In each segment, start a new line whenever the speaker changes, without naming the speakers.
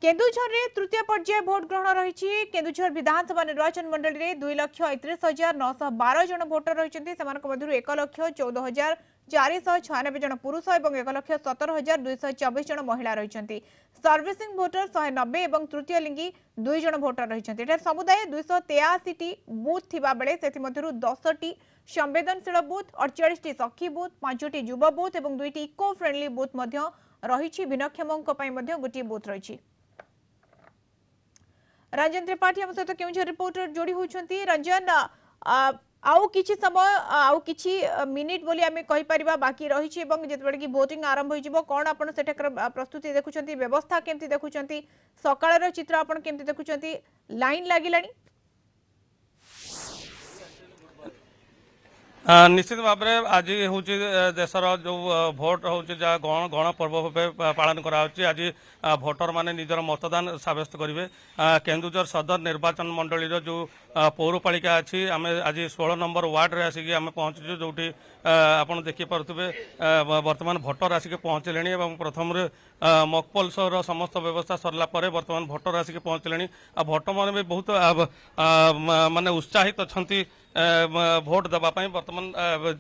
केन्दुझर में तृतीय पर्याय भोट ग्रहण रही। केन्दुझर विधानसभा निर्वाचन मंडल में 2,31,912 जन भोटर रही। 1,14,14,496 जन पुरुष और 1,17,224 जन महिला रही। सर्विसिंग भोटर 190 और तृतीय लिंगी 2 जन भोटर रही। समुदाय 283 टी बूथ थिबा बेले सेथि मध्यरु 10 टी संवेदनशील बूथ, 48 टी सखी बूथ, 5 टी युवा बूथ और 2 टी इको फ्रेंडली बूथ मध्य रही। भिन्नक्षमों गोटे बूथ रही। रंजन त्रिपाठी आम सहित केउझर रिपोर्टर जोड़ी होती। रंजन, आउ किछि समय आउ किछि मिनिट बोली आमे कहि परिबा बाकी रही जितेबाला कि भोटिंग आरंभ हो कौन आपण सेठाकर प्रस्तुति देखुछंती, व्यवस्था केमती देखुछंती, सकाळर चित्र आपण केमती देखुछंती, लाइन लागिलानी?
निश्चित भाव में आज हूँ देशर जो भोट हूँ गण पर्व भाव पालन कराई। आज भोटर माने निजर मतदान सब्यस्त करेंगे। केन्दुझर सदर निर्वाचन मंडली जो पौरपालिका अच्छी आम आज 16 नंबर वार्ड रे आसिक आम पहुँचु जो आप देखिपे बर्तमान भोटर आसिक पहुँचले। प्रथम मकपोल समस्त व्यवस्था सरला बर्तमान भोटर आसिक पहुँचले। भोटर मैंने भी बहुत माने उत्साहित अच्छा भोट देवाई। बर्तमान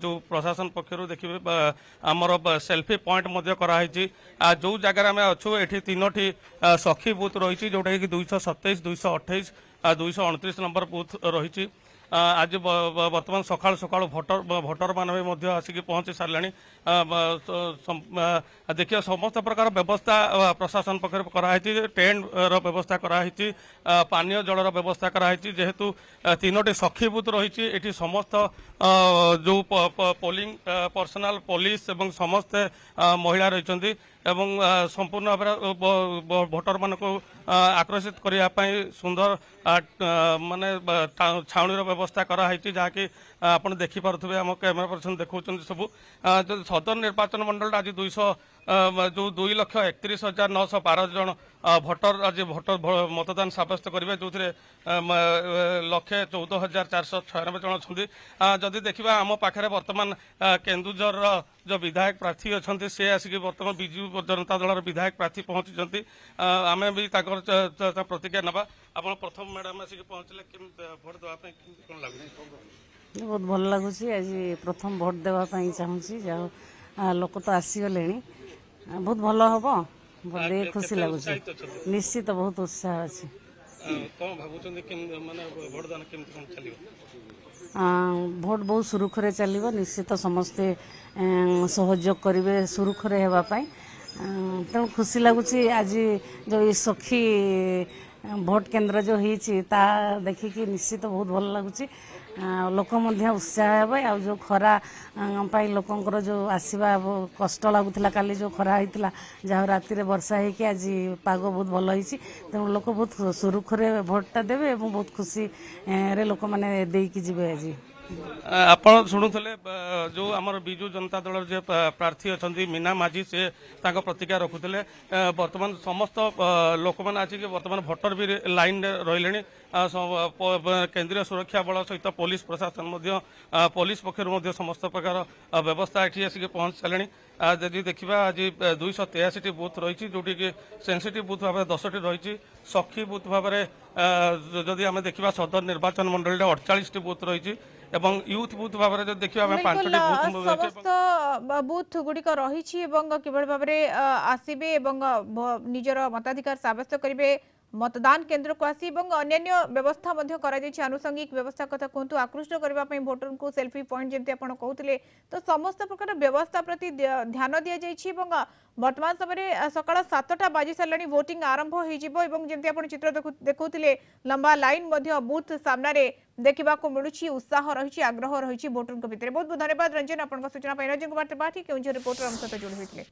जो प्रशासन पक्षर देखिए आमर सेल्फी पॉइंट कराई। जो जगार आम अच्छु ये 3टी सखी बूथ रही जोटा कि 227, 228, 229 नंबर बूथ रही। आज बर्तमान सकाल सकाल भोटर मान आसिक पहुँची सारे। देखिए समस्त प्रकार व्यवस्था प्रशासन पक्ष कराई। टेंट व्यवस्था कराई, पानीय जलर व्यवस्था कराई। जेहेतु 3टी सखी बूथ रही ये समस्त जो पोलिंग पर्सनाल पुलिस एवं समस्त महिला रही एवं संपूर्ण भाव भोटर मान को आकर्षित करने सुंदर माने छाउणीर व्यवस्था कराई। जहाँकि आपड़ देखिपे आम कैमेरा पर्सन देखा सब सदर निर्वाचन मंडल आज 2,31,912 जन भोटर आज भोटर मतदान सब्यस्त करेंगे। जो 1,14,496 जन अच्छा। जदि देखा आम पाखे बर्तमान केन्दुझर जो विधायक प्रार्थी अच्छा सी आसिक बर्तमान विजु जनता दल विधायक प्रार्थी पहुंची। आम भी प्रतिक्रिया ना। आप प्रथम मैडम आसिक पहुँचले भोट देवाई कौन लगुच?
बहुत भल लगुच। आज प्रथम भोट देवाई चाहूँगी जहाँ लोक तो आसीगले बहुत भल हम बोले खुशी लगुच। निश्चित बहुत उत्साह अच्छे। भोट बहुत सुरुखुरे चलो। निश्चित समस्ते सहयोग करेंगे सुरुखुरे होगापाई। तेणु खुशी लगुच। आज जो सखी भोट केन्द्र जो होता देखिकी निश्चित बहुत भल लगुच। लोक उत्साह हे। आ जो खरा लोकंर जो आसवा कष्ट लगुला काली जो खरा होता जहाँ राति वर्षा होगी आज पाग बहुत भल होती। तेणु लोक बहुत सुरुखुरे भोटा देवे और बहुत खुशी रे लोक मैंने देकी जीवे। आज
आप शुणुले जो आमर विजु जनता दल जे प्रार्थी अच्छा मीना माझी से प्रतिक्रिया रखुले। बर्तमान समस्त लोक मैंने आसिक बर्तमान भोटर भी लाइन रही। केंद्रीय सुरक्षा बल सहित पुलिस प्रशासन पुलिस पक्षर समस्त प्रकार व्यवस्था ये आसिक पहुँच सारे। जदि देखा आज 283 बूथ रही जोटी कि सेंसिटिव बूथ भाव 10टी रही। सखी बूथ भाव जदि आम देखा सदर निर्वाचन मंडल 48 बूथ रही एवं यूथ बूथ भाव देखिए 5टी
समस्त बूथ गुड़िक रही किभली भाव आसबे निजर मताधिकार सब्यस्त करेंगे मतदान केन्द्र को आसी अन्य व्यवस्था आनुषंगिक व्यवस्था कथा कहतु आकृष्ट करने भोटर को सेल्फी पॉइंट जमी आप कहते तो समस्त प्रकार व्यवस्था प्रति ध्यान दि जाइए। वर्तमान समय सकाळ 7टा बाजी सारे भोटिंग आरंभ होमती आप चित्र देखुले लंबा लाइन बूथ सामने देखा मिलूँ उत्साह रही आग्रह रही भोटर भितर। बहुत बहुत धन्यवाद रंजन आप सूचना रंजन कुमार त्रिपाठी केउझर रिपोर्टर आम सहित जोड़ी होते।